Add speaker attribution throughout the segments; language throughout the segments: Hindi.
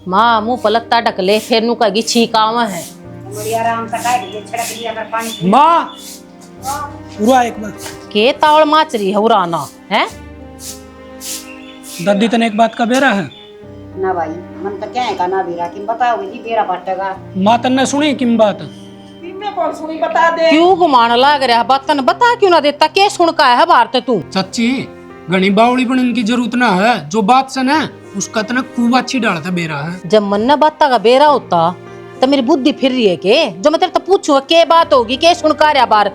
Speaker 1: माँ मुंह पलकता ढक ले फिर नु कगी छीकावा है
Speaker 2: माँ पूरा एक बार
Speaker 1: के तावड़ माचरी है उराना है।
Speaker 2: दादी तने एक बात का बेरा है
Speaker 3: ना भाई मन तो क्या है का ना बेरा कि बताओगे जी बेरा बटेगा।
Speaker 2: माँ तन्ने सुनी किम बात
Speaker 3: कौन सुनी बता दे।
Speaker 1: क्यों गुमान लाग रहा बातन बता क्यों ना देता के सुन का है भारत तू।
Speaker 2: सच्ची घनी बावड़ी बनने की जरूरत ना है जो बात सन है उसका तना खूब अच्छी डालता बेरा है।
Speaker 1: जब मन्ना बाता का बेरा होता तो मेरी बुद्धि फिर रही है के जो मैं तेरे तो पूछूं के बात होगी के सुन का रहा बार।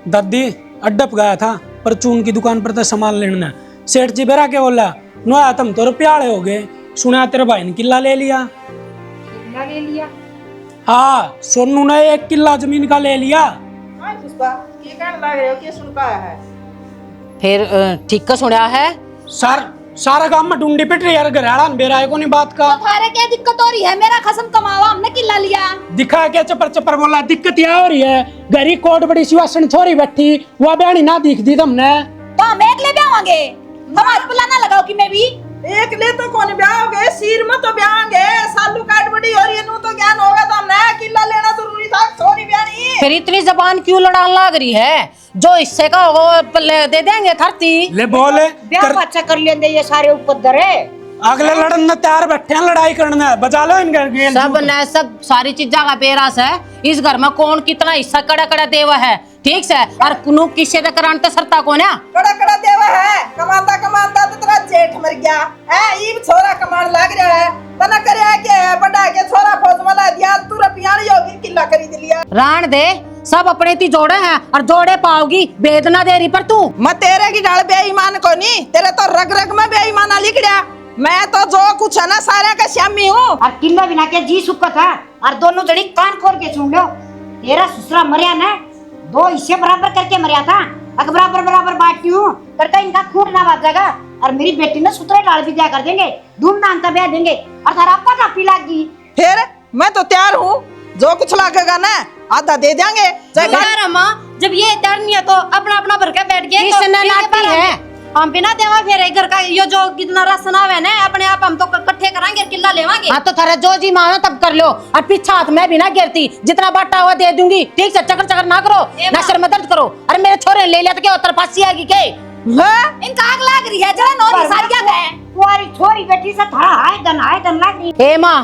Speaker 2: दादी अड्डप गया था परचून की दुकान पर तो सामान लेना सेठ जी बेरा के बोला नो तुम तो रुपयाड़े हो गए सुना तेरे भाई ने किला ले लिया।
Speaker 3: किला ले लिया?
Speaker 2: हाँ सोनू ने 1 किला जमीन का ले लिया।
Speaker 3: ये कहने लग रहे हो कि सुन का है
Speaker 1: फिर ठीक का सुना है
Speaker 2: सारा काम में ढूंढी पिट रही यार घराड़ा बेरा है कोनी बात का।
Speaker 3: तो थारे क्या दिक्कत हो रही है? मेरा खसम कमावा हमने किला लिया।
Speaker 2: दिखा क्या चपर चपर बोला दिक्कत क्या हो रही है गरी कोट बड़ी सिवासन छोरी बैठी वह बयानी ना दिख दी तुमने
Speaker 3: तो हम एक ले ब्याहोगे हमारे पुलाना लगाओ कि मैं भी एक ले तो कौन ब्याहोगे सिर में तो ब्याहोगे सालू काट बड़ी और ये नु तो ज्ञान होगा तो हमने किला लेना जरूरी था छोरी ब्यानी।
Speaker 1: फिर इतनी जबान क्यों लड़ान लाग रही है जो हिस्से का वो दे देंगे धरती
Speaker 2: ले बोले
Speaker 3: ब्याह अच्छा कर लेंगे ये सारे उपद्र है
Speaker 2: अगले लड़न में तैयार बैठे हैं लड़ाई करने बजा लो इनका
Speaker 1: सब न सब सारी चीजा का पेरास है। इस घर में कौन कितना हिस्सा कड़ा कड़ा देवा है ठीक से और कुनु किसे तक करांटे सरता को ना
Speaker 3: कड़ा कड़ा देवा है कमाता कमाता तो तेरा जेठ मर गया है ई छोरा कमाने लग रहा है बना करे के बड़ा के छोरा फौज वाला दिया तू रुपयानी होगी किला खरीद लिया
Speaker 1: रान दे सब अपने ती जोड़े हैं और जोड़े पाओगी वेदना दे रही पर तू
Speaker 3: मैं तेरे की डाल बेईमान को नहीं तेरे तो रग रग में बेईमाना लिख गया मैं तो जो कुछ है ना सारे का श्यामी हूँ और किला बिना के जी सुक्का था और दोनों जड़ी कान खोल के सुन लो तेरा ससुरा मरिया ना 2 हिस्से बराबर करके मरिया था अगर बराबर बराबर बांटती हूँ करता इनका खून ना बाजेगा और मेरी बेटी ने सुतरे डाल भी दिया कर देंगे धूमधाम का ब्याह देंगे और थारा आपका काफी लागी फिर मैं तो तैयार हूँ जो कुछ लागेगा ना आधा दे देंगे
Speaker 4: जब ये तैयार नहीं है तो अपना अपना भर के बैठ गए
Speaker 1: किसने लाती है
Speaker 4: हम बिना देवा फिर घर का ये जो कितना राशन आवे ना अपने आप हम तो इकट्ठे कराएंगे किला लेवांगे।
Speaker 1: हाँ तो थारा जो जी मानो तब कर लो और पीछा हाथ में भी ना गिरती जितना बाटा हुआ दे दूंगी ठीक से चक्कर चक्कर ना करो ना सर में दर्द करो। अरे मेरे छोरे ले लिया तो क्या उतर फांसी आएगी के
Speaker 4: इनका आग लग रही है जरा नौरी सारिया गए
Speaker 3: तुम्हारी छोरी बेटी से थारा हाय गन लग रही
Speaker 1: हे माँ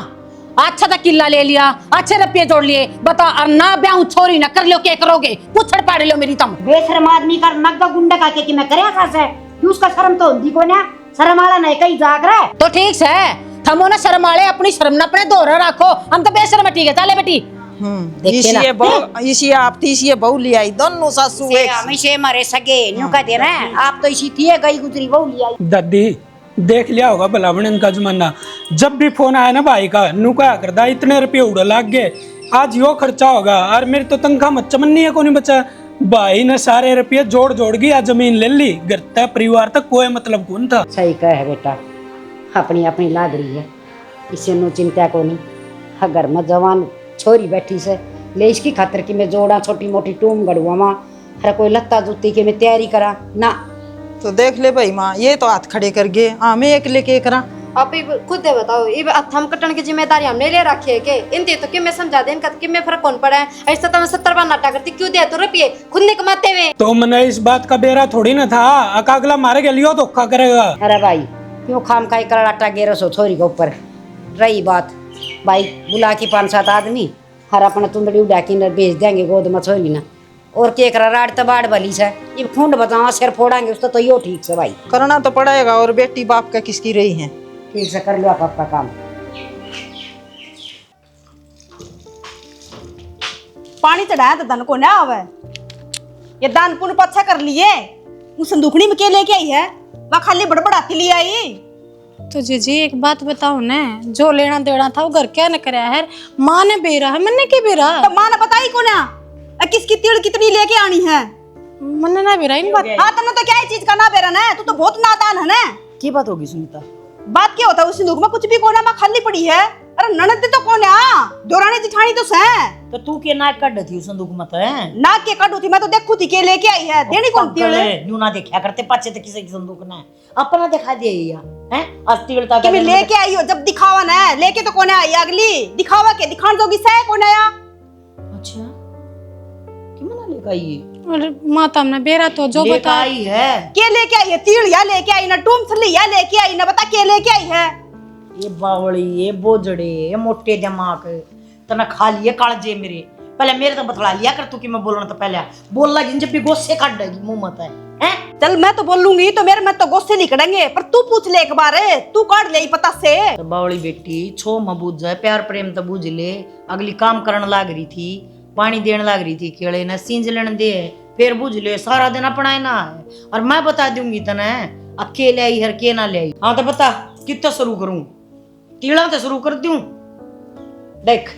Speaker 1: अच्छा था किला ले लिया अच्छे रुपये जोड़ लिए बता और ना ब्याह छोरी ना कर लो क्या करोगे पुछड़ पाड़ लो मेरी तुम
Speaker 3: बेशरम आदमी का नग्गा गुंडा का के मैं करे खास है उसका शर्म तो होती को ना शर्म वाला नहीं कहीं जाग रहा है
Speaker 1: तो ठीक है थमो ना शर्म वाले अपनी शर्म ना अपने दोहरा रखो हम तो बेशर्म ठीक है चले बेटी
Speaker 3: इसी आप थी इसी बहू ले आई दोनों सासू एक हमेशा मारे सगे न्यू का दे रहे हैं आप तो इसी थी गई गुजरी बहू ले आई।
Speaker 2: दादी देख लिया होगा भलावण का जमाना जब भी फोन आया ना भाई का नु क्या करता इतने रुपये उड़ा लाग गए आज यो खर्चा होगा और मेरी तो तनख्वाह मत चमनी है कोनी बचा भाई ने सारे रुपये जोड़ जोड़ के आज जमीन ले ली घर तक परिवार तक कोई मतलब कौन था।
Speaker 3: सही कह है बेटा अपनी अपनी लाग रही है इसे नो चिंता को नहीं घर में जवान छोरी बैठी से ले इसकी खातर की मैं जोड़ा छोटी मोटी टूम गड़ुआ हर कोई लत्ता जूती के मैं तैयारी करा ना
Speaker 5: तो देख ले भाई माँ ये तो हाथ खड़े कर गए मैं एक लेके करा
Speaker 4: आप खुद दे बताओ ये थम कटन की जिम्मेदारी हमने ले रखी है के इनते तो कि मैं समझा दे इनका कि मैं फर्क कौन पड़ा है ऐसा तो मैं 70 बार नाटा करती क्यों दे तो रुपये खुद नहीं कमाते हुए
Speaker 2: तो मैंने इस बात का बेरा थोड़ी ना था अकागला मारे के लियो धोखा करेगा।
Speaker 3: अरे भाई क्यों खाम खाई कराटा गेरो सो छोरी के ऊपर रही बात भाई बुला की 5-7 आदमी हर अपना तुंदड़ी उड़ा के बेच देंगे गोद में छोरी ना और के करा राड तबाड़ भली से ये खूंड बतावा सिर फोड़ांगे उसका तो यो ठीक से भाई
Speaker 5: करना तो पड़ेगा और बेटी बाप का किसकी रही है
Speaker 3: ठीक से कर लो आप आपका काम।
Speaker 6: पानी चढ़ाया तो धन को ना आवे ये दान पुण्य अच्छा कर लिए वो संदूकनी में के लेके आई है वह खाली बड़बड़ाती ले आई।
Speaker 4: तो जीजी एक बात बताओ ना जो लेना देना था वो घर क्या न कराया है माँ ने बेरा है मैंने क्या बेरा
Speaker 6: तो माँ ने बताई को ना किसकी तिल कितनी लेके आनी है
Speaker 4: मैंने ना बेरा इन बात
Speaker 6: हाँ तुमने तो क्या चीज का ना बेरा ना तू तो बहुत नादान है ना
Speaker 3: की बात होगी सुनीता
Speaker 6: बात क्या होता है उस सिंदूक में कुछ भी कोना में खाली पड़ी है अरे ननद तो कौन है दोरानी जिठानी तो से
Speaker 3: तो तू के नाक काट थी संदूक मत है
Speaker 6: नाक के काटू थी मैं तो देखू थी के लेके आई है देनी कौन तिल
Speaker 3: न्यू ना देखा करते पाछे तो किसी की संदूक ना अपना दिखा दे
Speaker 1: हैं आज तिलता
Speaker 6: कि मैं लेके आई हो जब दिखावा ना है, लेके तो कौन आई अगली दिखावा के दिखान जोगी से कौन आया।
Speaker 1: अच्छा कि मना लेकर आई है
Speaker 7: और माता हमने बेरा तो जो
Speaker 1: लेकर
Speaker 7: बता
Speaker 1: आई है
Speaker 6: के लेके आई है, तीड़ या लेके आई ना टूम थली या लेके आई ना, बता के लेके आई है।
Speaker 1: ये बावड़ी ये बोजड़े ये मोटे दिमाग तना खा लिए कालजे मेरे पहले मेरे तो बतला लिया कर तू कि मैं बोलना तो पहले बोल लगी जब भी गुस्से काट देगी मुंह मत है
Speaker 6: चल मैं तो बोलूंगी तो मेरे में तो गुस्से निकलेंगे, पर तू पूछ ले एक बार, तू काट ले पता से।
Speaker 1: तो बावड़ी बेटी छो म बूझ जाए प्यार प्रेम तो बूझ ले। अगली काम करने लाग रही थी, पानी देने लाग रही थी, केले न सींज लेने दे फिर बूझ ले सारा दिन अपना है ना है। और मैं बता दूंगी तने अकेले आई हर के ना ले आई। हाँ तो बता कितना शुरू करूं, तीड़ा तो शुरू कर दूं। देख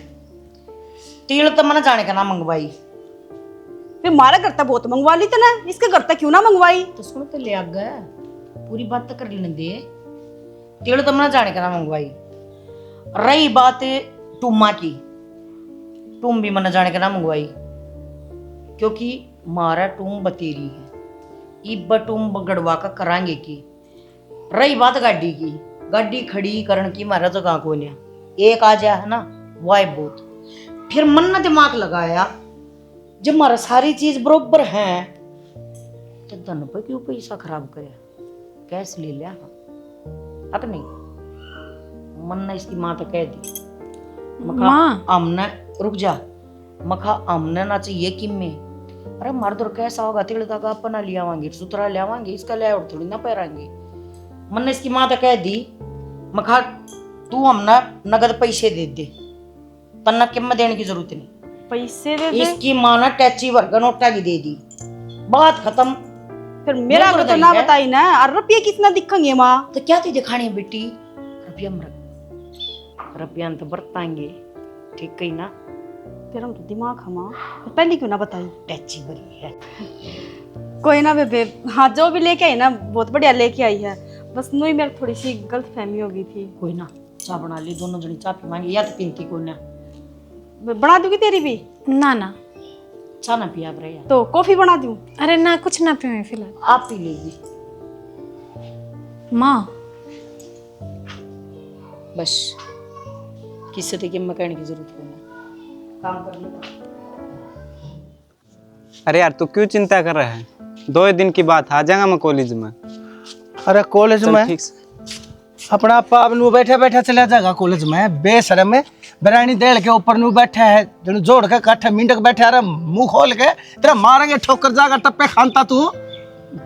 Speaker 1: तीड़ तो मैंने जाने का ना मंगवाई,
Speaker 6: फिर हमारा घर तो बहुत मंगवा ली तना, इसके घर तक क्यों ना मंगवाई।
Speaker 1: तो सुन तो ले आ गया पूरी बात तो कर लेने दे। तीड़ तो मैंने जाने का ना मंगवाई। रही बात टूमा की, टूम भी मैंने जाने का ना मंगवाई क्योंकि मारा टूम बतेरी है इब टूम बगड़वा का करांगे की। रही बात गाड़ी की, गाड़ी खड़ी करण की मारा जगह को लिया एक आ जा है ना वाई बहुत। फिर मन ने दिमाग लगाया जब हमारा सारी चीज बरोबर है तो धन पर क्यों पैसा खराब करे, कैश ले लिया अब नहीं। मन ने इसकी माँ तो कह दी मखा आमने रुक जा, मखा आमने ना चाहिए कि में अरे मर्द और कैसा होगा तिलका का अपना ले आवांगे सुतरा ले आवांगे इसका ले और थोड़ी ना पैरांगे। मन ने इसकी माँ तो कह दी मखा तू हमने नगद पैसे दे दे तन्ना कीमत देने की जरूरत नहीं।
Speaker 6: पैसे दे दे
Speaker 1: इसकी माँ ने टैची वर्ग नोटा की दे दी, बात खत्म।
Speaker 6: फिर मेरा घर तो ना बताई ना, और रुपये कितना दिखेंगे माँ।
Speaker 1: तो क्या तुझे दिखानी है बेटी, रुपया रुपया तो बरताएंगे ठीक कही ना।
Speaker 6: फिर हम तो दिमाग हमा तो पहले क्यों ना बताई।
Speaker 1: टैची भरी है
Speaker 6: कोई ना बेबे, हाँ जो भी लेके आई ना बहुत बढ़िया लेके आई है, बस नू ही मेरी थोड़ी सी गलत फहमी हो गई थी।
Speaker 1: कोई ना चाय बना ली दोनों जनी चाय पीवांगे या तो पीती कोई ना
Speaker 6: बना दूंगी तेरी भी
Speaker 7: ना ना
Speaker 1: चाय ना पिया रहे यार।
Speaker 6: तो कॉफी बना दूं।
Speaker 7: अरे ना कुछ ना पियो फिलहाल।
Speaker 1: आप पी लेगी
Speaker 7: माँ
Speaker 1: बस किसी से मैं कहने की जरूरत नहीं, काम कर लेता।
Speaker 8: अरे यार तू क्यों चिंता कर रहा है, 2 दिन की बात आ जाएगा मैं कॉलेज में।
Speaker 9: अरे कॉलेज में
Speaker 8: ठीक से
Speaker 9: अपना पाप नू बैठे बैठे चला जाएगा कॉलेज में बेशरम में बिरानी देड़ के ऊपर नू बैठा है जन जोड़ के काठे मिंडक बैठे अरे मुंह खोल के तेरा मारेंगे ठोकर जाकर टप्पे खानता तू।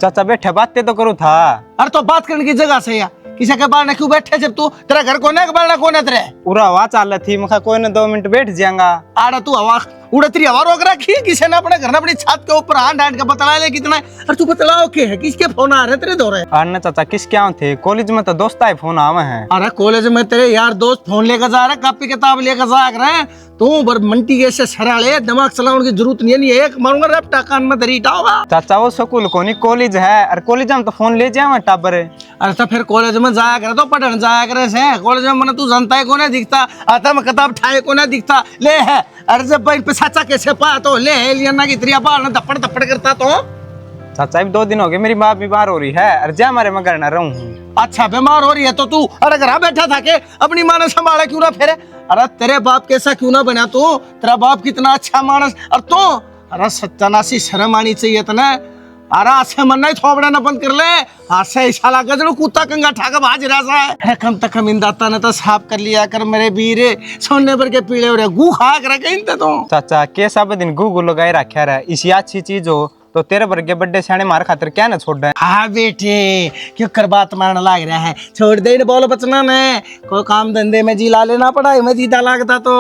Speaker 8: चाचा बैठे बातें तो करो था।
Speaker 9: अरे तो बात करने की जगह से या किसी के बाहर क्यों बैठे जब तू तेरा घर कोने के बाहर कोने तेरे
Speaker 8: पूरा हवा चाल रही थी, मखा कोई ना 2 मिनट बैठ जाएगा।
Speaker 9: आड़ा तू हवा उड़ती हवा रोक रखी है किसी ने अपने घर में अपनी छत के ऊपर हाथ डांट के बतला ले कितना। और तू बतलाओ के है किसके फोन आ रहे तेरे दौरे।
Speaker 8: अरे चाचा किस क्या थे, कॉलेज में तो दोस्त आए फोन आवे हैं।
Speaker 9: अरे कॉलेज में तेरे यार दोस्त फोन लेकर जा रहे कॉपी किताब लेकर जा रहे हैं, तू बर मंटी ऐसे सराले दिमाग चलाने की जरूरत नहीं है। एक मारूंगा रपटा कान में दरीटा होगा।
Speaker 8: चाचा वो स्कूल को नहीं कॉलेज है, और कॉलेज में तो फोन ले जाए टाबर।
Speaker 9: अरे तो फिर कॉलेज में जाया करे तो पढ़ने जाया करे से कॉलेज में मैंने तू जनता को नहीं दिखता आता में किताब ठाए को नहीं दिखता ले है। अरे जब भाई पे साचा कैसे पा तो ले है लिया ना की त्रिया बाल धप्पड़ धप्पड़ करता तो।
Speaker 8: चाचा अब 2 दिन हो गए मेरी माँ बीमार हो रही है, और जा मारे मैं घर न रहूं।
Speaker 9: अच्छा बीमार हो रही है तो तू अरे घर बैठा था के अपनी माँ ने संभाला क्यों ना फिर। अरे तेरे बाप कैसा क्यों ना बना तू, तेरा बाप कितना अच्छा मानस और तू अरे सत्यानाशी शर्म आनी चाहिए तना। अरे ऐसे मन नहीं थोबड़ा ना बंद कर ले, ऐसे इशाला गजरू कुत्ता कंगा ठाका भाज रहा है। कम तक कम इंदाता ने तो साफ कर लिया कर मेरे वीरे सोने पर के पीले हो रहे गू खा कर कहीं तो।
Speaker 8: चाचा के सब दिन गूगल लगाए रखा रहा, इसी अच्छी चीज हो तो तेरे वर्ग के बड्डे सियाने मार खातिर क्या ना छोड़ रहे।
Speaker 9: हाँ बेटे क्यों कर बात मारने लग रहा है, छोड़ दे बोलो बचना ने कोई काम धंधे में जी ला लेना पढ़ाई में जीता लगता तो।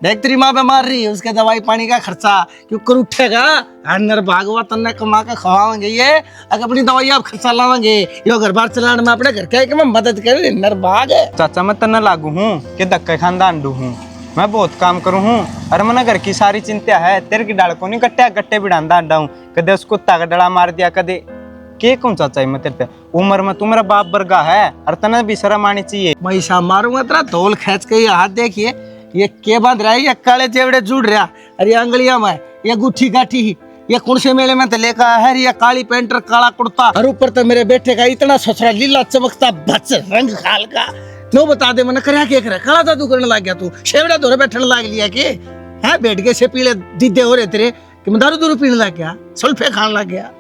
Speaker 9: देख तेरी माँ बीमार रही उसके दवाई पानी का खर्चा क्यों कर उठेगा। अंदर भागवा तन्ने कमा के खवाएंगे ये अगर अपनी दवाई आप खर्चा लावेंगे यो घर बार चलाने में अपने घर के मैं मदद करे नर भाग।
Speaker 8: चाचा मैं तन्ना लागू हूँ कि धक्के खानदान डू हूँ, मैं बहुत काम करूँ हूँ और मन घर की सारी चिंता है। तेरे की डाल को नहीं कट्टे गट्टे भी डांदा डाऊं, कदे उसको ताक डला मार दिया कदे के कौन चाचा मैं तेरे उम्र में तू मेरा बाप वर्गा है और तना भी शर्म आनी चाहिए।
Speaker 9: मैं ऐसा मारूंगा तेरा धोल खींच के ये हाथ देखिए ये के बांध रहा है, ये काले जेवड़े जुड़ रहा। अरे अंगलिया में ये गुठी गाठी ये कौन से मेले में तो लेकर आया है, ये काली पैंट और काला कुर्ता, और ऊपर तो मेरे बेटे का इतना ससुरा लीला चमकता भच रंग खाल का। नो बता दे, मैंने करया क्या करे, काला था तू करने लग गया, तू शेवड़ा धोरे बैठने लग लिया के है, बैठ के से पीले दीदे हो रहे तेरे कि मैं दारू दूरू पीने लग गया, सुल्फे खाने लग गया।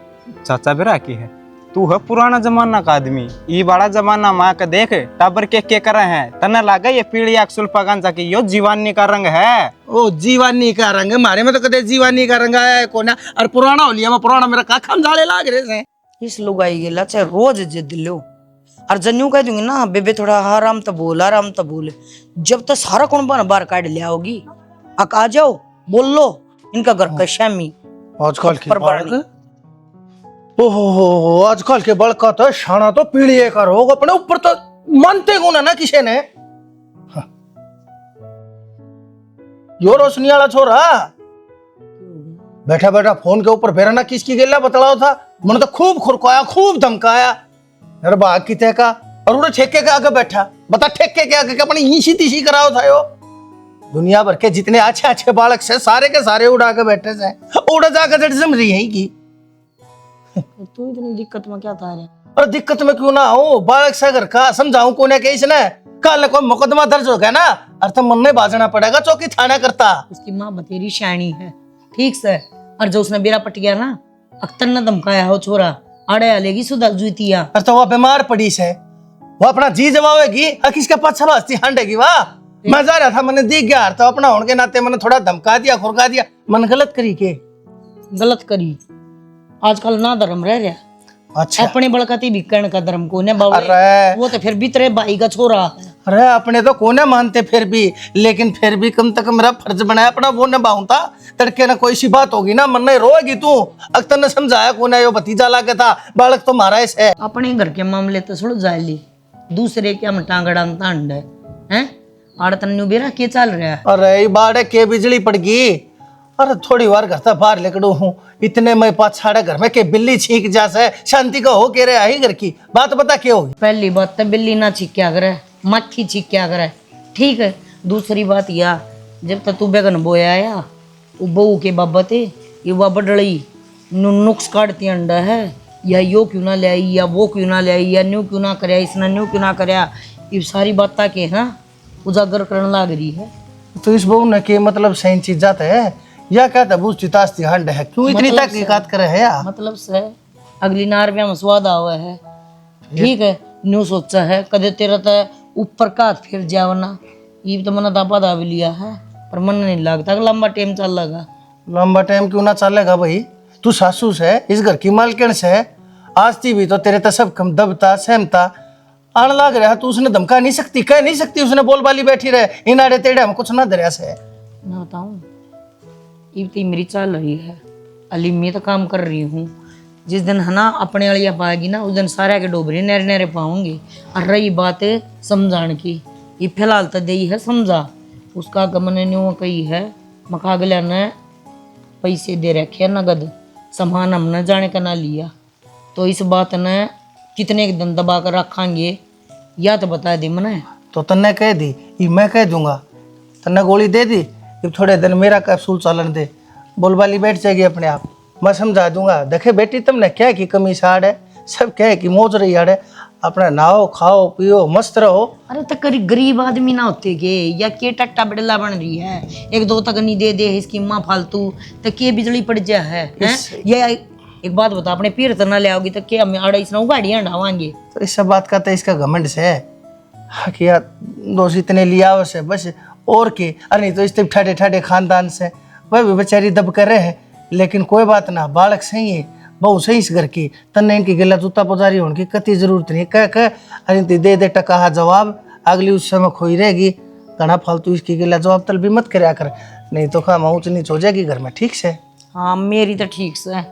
Speaker 8: चाचा बेरा की है, तू है पुराना जमाना का आदमी, ये बड़ा जमाना माँ का देख टाबर के कर रहे हैं, तने लागा ये पीढ़ी सुल्फा गांजा की यो जीवानी का रंग है।
Speaker 9: ओ जीवानी का रंग, मारे में तो कदे जीवानी का रंग आया है कोना, और पुराना हो लिया मैं, पुराना मेरा का खमजाले लाग रहे से।
Speaker 1: इस लुगाई गेला चाहे रोज जिद लो, और जन्यू कह दूंगी ना बेबे थोड़ा आराम तो बोल, जब तक सारा कौन बार काट लिया होगी, अक आ जाओ बोल लो इनका घर का शामी।
Speaker 9: आजकल के बालक, ओहो आजकल के बड़का तो शाना तो पीढ़ी का रोग, अपने ऊपर तो मानते को ना किसी ने। हाँ। यो रोशनी वाला छोरा बैठा बैठा फोन के ऊपर फेरा ना किसकी गेला बतलाओ था, मैंने तो खूब खुरकाया, खूब धमकाया, अरे बाग की तय का, और उन्हें ठेके के आगे बैठा, बता ठेके के आगे अपनी ईसी तीसी कराओ था यो। दुनिया भर के जितने अच्छे अच्छे बालक से सारे के सारे उड़ा के बैठे से, उड़ा जाकर जम रही है की।
Speaker 1: तू इतनी दिक्कत में क्या था रे?
Speaker 9: और दिक्कत में क्यों ना हो, बालक सागर का समझाऊं कोने के इसने, कल कोई मुकदमा दर्ज हो गया ना, और तो मन में बाजना पड़ेगा, चौकी थाना करता।
Speaker 1: उसकी माँ बतेरी शानी है, ठीक से, और जो उसने बेरा पट गया ना, अख्तर ने धमकाया हो छोरा, आड़े आलेगी सुधा जुतिया,
Speaker 9: और तो वह बीमार पड़ी से, वो अपना जी जमावेगी, किसके पास चलो हस्ती हांडेगी, वाह मैं जा रहा था, मैंने दिख गया, तो अपना होने के नाते मैंने थोड़ा धमका दिया, खुरका दिया, मन गलत करी के,
Speaker 1: गलत करी। आजकल ना धर्म रह गया,
Speaker 9: अच्छा
Speaker 1: अपने बड़काती बिकण का धर्म को ने बाबू,
Speaker 9: अरे
Speaker 1: वो तो फिर भी तेरे भाई का छोरा।
Speaker 9: अरे अपने तो कोने मानते फिर भी, लेकिन फिर भी कम तक मेरा फर्ज बनाया अपना वो निभाऊं था, तड़के ना कोई सी बात होगी ना, मन नहीं रोएगी तू, अख्तर ने समझाया कोने, यो भतीजा लाके था, बालक तो मारा है।
Speaker 1: अपने घर के मामले तो सुन जाए, दूसरे के हम टांगड़ा तांड है, आड़ तन्नू बेरा के चल रहा है।
Speaker 9: अरे बाड़े के बिजली पड़ गई, अरे थोड़ी बार घर से बाहर निकलू हूँ, इतने में पाछाड़े घर में के बिल्ली छींक जा से, शांति का हो के रहे घर की बात बता क्या होगी।
Speaker 1: पहली बात तो बिल्ली ना छीक्या करे, मक्खी छीक्या करे, ठीक है। दूसरी बात या जब तक तू बेगन बोया आया, वो बहू के बाबत ये वह बडड़ी नुक्स काटती अंडा है, या यो क्यों ना ले आई, या वो क्यों ना ले आई, या न्यू क्यों ना कराया, इसने न्यू क्यों ना कराया, ये सारी बात के हाँ उजागर करने लग रही है।
Speaker 9: तो इस बहू ने के मतलब सही चीज जाता है, या क्या था बूझ चितास्ती हंड है, क्यों इतनी
Speaker 1: मतलब
Speaker 9: तहकीकात करे है यार,
Speaker 1: मतलब से अगली नार में स्वाद आवा है, ठीक है। न्यू सोचा है कदे तेरा तो ऊपर का फिर जावना, ये तो मैंने दापा दाब लिया है, पर मन नहीं लगता लंबा टाइम चल लगा।
Speaker 9: लंबा टाइम क्यों ना चलेगा भाई, तू सासू से, इस घर की मालकिन से, आजती भी तो तेरे तो सब कम दबता सहमता आने लग रहा, तू उसने धमका नहीं सकती, कह नहीं सकती, उसने बोल बाली बैठी रहे, इन आड़े तेड़े हम कुछ ना दरिया से
Speaker 1: मैं बताऊं, ये तो मेरी चल रही है, अली मैं तो काम कर रही हूँ, जिस दिन है ना अपने वालिया पाएगी ना, उस दिन सारे के डोबरे नहरे नहरे पाऊंगी। और रही बात समझाने की, ये फिलहाल तो दे है समझा, उसका गमन न्यू कही है, मकागला ने पैसे दे रखे नगद, सामान हमने जाने का ना लिया, तो इस बात ने कितने के दिन दबा कर रखेंगे या तो बता दे मने।
Speaker 9: तो तन्ने कह दी, ये मैं कह दूंगा, तन्ने गोली दे दी, अब थोड़े दिन मेरा कैप्सूल चलन दे, बोलबाली बैठ जाएगी अपने आप, मैं समझा दूंगा। देखे बेटी तुमने क्या की कमी साड़ है, सब क्या की मौज रही है, अपना नहाओ खाओ पियो मस्त रहो। अरे
Speaker 1: तो करी गरीब आदमी ना होते के, या के टट्टा बड़ला बन रही है, एक दो तक नहीं दे दे इसकी माँ फालतू, तो के बिजली पड़ जा है, ये एक बात बता, अपने पीर तो ना ले आओगी तो क्या हम आड़ा इसना गाड़ियाँ ढावांगे।
Speaker 9: तो इस सब बात का तो इसका घमंड से है कि यार दोस्त इतने लिया से बस, और के अरे नहीं तो इस ठाठे ठाठे खानदान से वह भी बेचारी दब कर रहे हैं, लेकिन कोई बात ना, बालक सही है, बहु सही इस घर की, तन्ने इनकी गिला जूता पुजारी होने की कति जरूरत नहीं, कह अरे दे दे टका जवाब, अगली उस समय खोई रहेगी, घना फालतू इसकी गिला जवाब तल भी मत करया कर, नहीं तो खा ऊँच नीच हो जाएगी घर में, ठीक से।
Speaker 1: हाँ मेरी तो ठीक से,